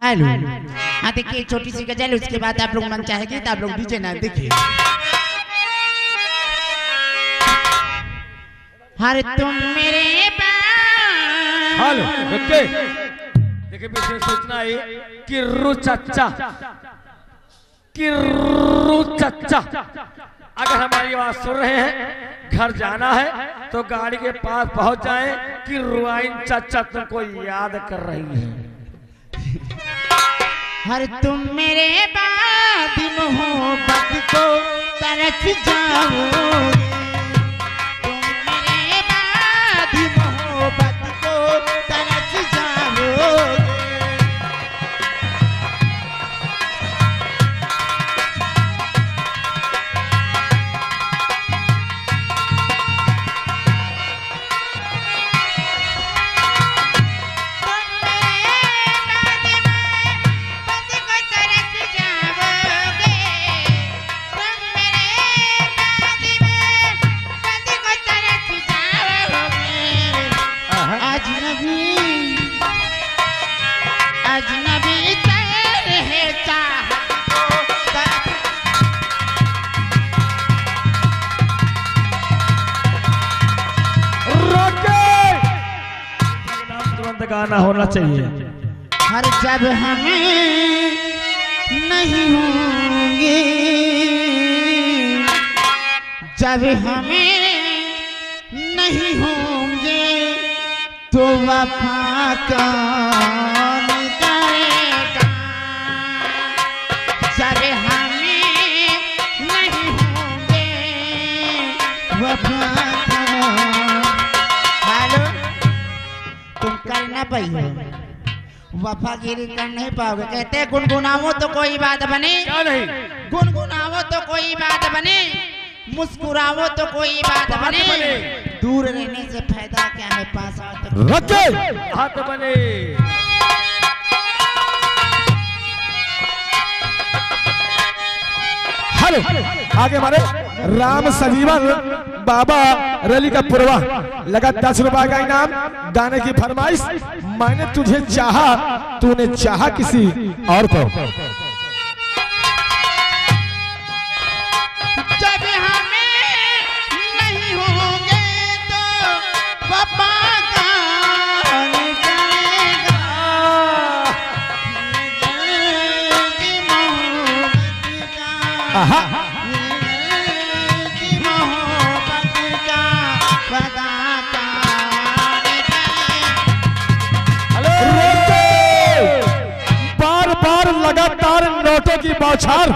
Hello. हाँ देखिए छोटी सी गजल, उसके बाद आप लोग मन चाहेगी तो आप लोग डीजे ना देखिए। हर तुम मेरे हेलो ओके। देखिए पीछे सूचना है कि रू चच्चा अगर हमारी आवाज सुन रहे हैं, घर जाना है तो गाड़ी के पास पहुंच जाएं कि रुआइन चच्चा तुमको याद कर रही है। हर तुम मेरे बाद मोहब्बत को तरस जाओगे, तुम मेरे बाद मोहब्बत को तरस जाओगे। गाना होना चाहिए। हर जब हमें नहीं होंगे, जब हमें नहीं होंगे तो वफा कौन करेगा, जब हमें नहीं होंगे वफा करना पाइए, वफागिरी कर नहीं पाओगे। कहते गुनगुनाओ तो कोई बात बने, क्या नहीं गुनगुनाओ तो कोई बात बने, मुस्कुराओ तो कोई बात बने, दूर रहने से फायदा क्या है, पास आओ तो हाथ बने। हेलो आगे हमारे राम सजीवन बाबा रैली का पुरवा लगा 10 रुपए का इनाम। गाने की फरमाइश, मैंने तुझे चाहा तूने चाहा किसी और को। जब हमें नहीं होंगे तो वफा कौन करेगा, आहा लगातार नोटों की बौछार।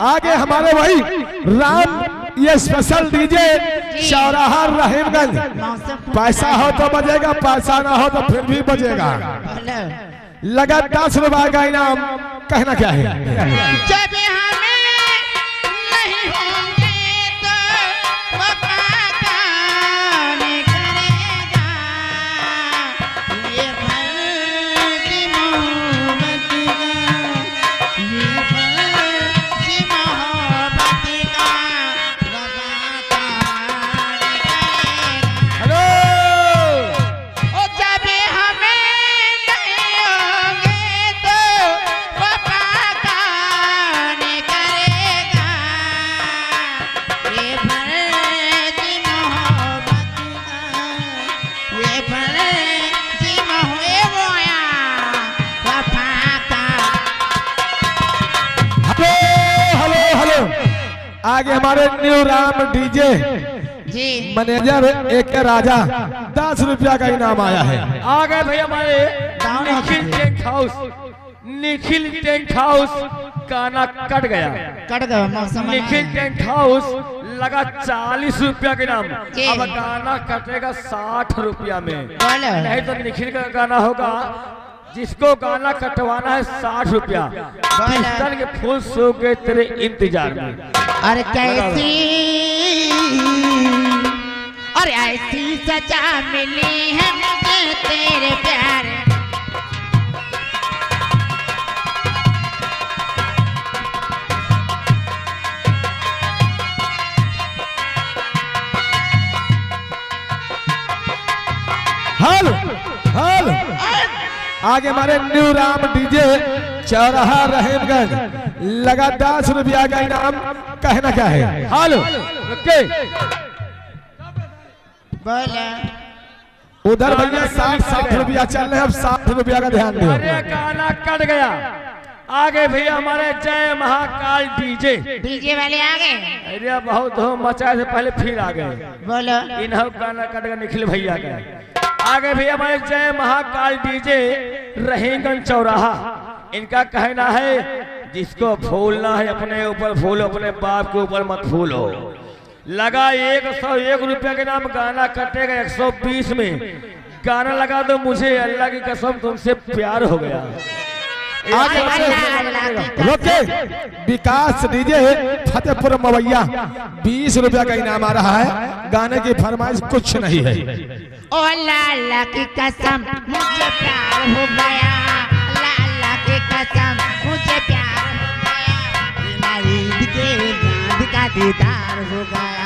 आगे हमारे वही राम ये स्पेशल डीजे चौराहा रहीमगंज। पैसा हो तो बजेगा, पैसा ना हो तो फिर भी बजेगा। लगा 10 रुपए का इनाम। कहना क्या है? जब हमें नहीं होंगे तो वफा कौन करेगा, ये फर्जी मोहब्बत आगे हमारे न्यू राम डीजे जी मैनेजर एक राजा 10 रुपया का इनाम आया है। आ गए भैया हमारे निखिल टेंट हाउस गाना कट गया मौसम। निखिल टेंट हाउस लगा 40 रुपया के नाम, अब गाना कटेगा 60 रुपया में। नहीं तो निखिल का गाना होगा, जिसको गाना कटवाना है 60 रुपया। पिस्टल के फूल सो गए तेरे इंतजार में। अरे कैसी और ऐसी सजा मिली है मुझे तेरे प्यार। हेलो हेलो आगे हमारे न्यू राम डीजे चौराहा रहीमगंज लगा 10 रुपया का इनाम। कहना क्या है? हेलो ओके बोले उधर भैया 60 रुपया चल रहे हैं, अब 60 रुपया का ध्यान दो। अरे गाना कट गया। आगे भैया हमारे जय महाकाल डीजे वाले आ गए। अरे बहुत धूम मचाए से पहले फिर आ गए। बोलो इन्हों गाना कट गया निखिल भैया का। आगे भैया हमारे जय महाकाल डीजे रहीमगंज चौराहा। इनका कहना है जिसको फूलना है अपने ऊपर फूलो, अपने बाप के ऊपर मत फूलो। लगा 101 रुपया के नाम गाना कटेगा 120 में। गाना लगा दो मुझे अल्लाह की कसम तुमसे प्यार हो गया। रोके विकास डीजे फतेहपुर मवैया 20 रुपया का इनाम आ रहा है। गाने की फरमाइश कुछ नहीं है। ओ अल्लाह की कसम मुझे प्यार हो गया, अल्लाह की कसम मुझे प्यार हो गया, बिना ईद के चांद का दीदार हो गया।